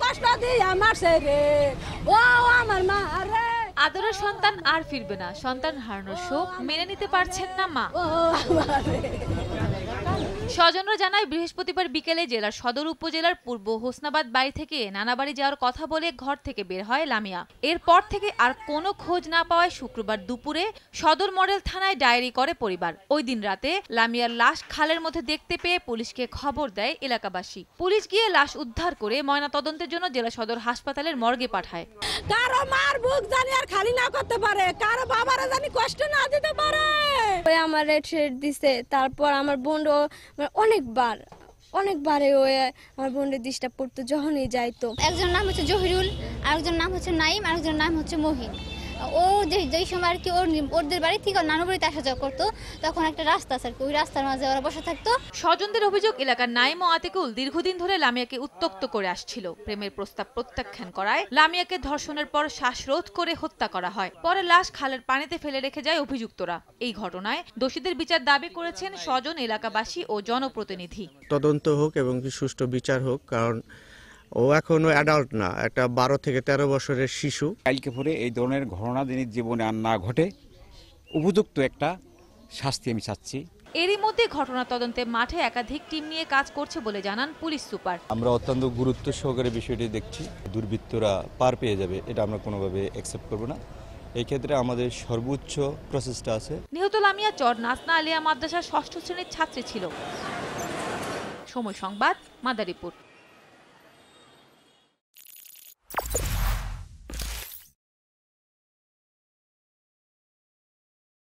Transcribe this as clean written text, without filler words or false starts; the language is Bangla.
কষ্ট দিয়া মারছে রে, ও আমার মা রে। আদরের সন্তান আর ফিরবে না, সন্তান হারানোর শোক মেনে নিতে পারছেন না মা। ও আমার রে। স্বজনরা জানায় বৃহস্পতিবার বিকেলে জেলার সদর উপজেলার পূর্ব হোসনাবাদ বাড়ি থেকে নানা বাড়ি যাওয়ার কথা বলে ঘর থেকে বের হয় লামিয়া। এরপর থেকে আর কোনো খোঁজ না পাওয়ায় শুক্রবার দুপুরে সদর মডেল থানায় ডায়েরি করে পরিবার। ওই দিন রাতে লামিয়ার লাশ খালের মধ্যে দেখতে পেয়ে পুলিশকে খবর দেয় এলাকাবাসী। পুলিশ গিয়ে লাশ উদ্ধার করে ময়নাতদন্তের জন্য জেলা সদর হাসপাতালের মর্গে পাঠায়। কারো মার বুক জানি আর খালি না করতে পারে, কারো বাবারা জানি কষ্ট না দিতে পারে। ওই আমার রেড শেড দিছে, তারপর আমার বোনও অনেকবারে ওই আমার বোনের ডিস্টার্ব করতো যখনই যাইতো। একজনের নাম হচ্ছে জহিরুল, আরেকজনের নাম হচ্ছে নাইম, আরেকজনের নাম হচ্ছে মহিন। ও যেই সময় আর কি ওদের বাড়ি থেকে নানু বাড়িতে আসা যাওয়া করতো, তখন একটা রাস্তা আছে আর কি, ওই রাস্তার মাঝে ওরা বসে থাকতো। স্বজনদের অভিযোগ, এলাকার নাইম ও আতিকুল দীর্ঘদিন ধরে লামিয়াকে উত্ত্যক্ত করে আসছিল। প্রেমের প্রস্তাব প্রত্যাখ্যান করায় লামিয়াকে ধর্ষণের পর শ্বাসরোধ করে হত্যা করা হয়। পরে লাশ খালের পানিতে ফেলে রেখে যায় অভিযুক্তরা। এই ঘটনায় দোষীদের বিচার দাবি করেছেন স্বজন, এলাকাবাসী ও জনপ্রতিনিধি। তদন্ত হোক এবং সুষ্ঠু বিচার হোক, কারণ ও এখনো অ্যাডাল্ট না, একটা 12 থেকে 13 বছরের শিশু। কালকে পরে এই ধরনের ঘটনা দিনের জীবনে আর না ঘটে, উপযুক্ত একটা শাস্তি আমি চাচ্ছি। এরই মধ্যে ঘটনা তদন্তে মাঠে একাধিক টিম নিয়ে কাজ করছে বলে জানান পুলিশ সুপার। আমরা অত্যন্ত গুরুত্ব সহকারে বিষয়টি দেখছি। দুর্বৃত্তরা পার পেয়ে যাবে এটা আমরা কোনোভাবে অ্যাকসেপ্ট করব না। এই ক্ষেত্রে আমাদের সর্বোচ্চ প্রচেষ্টা আছে। নিহত লামিয়া চর নাজনা আলিয়া মাদ্রাসার 6ষ্ঠ শ্রেণীর ছাত্রী ছিল। সময় সংবাদ, মাদারীপুর।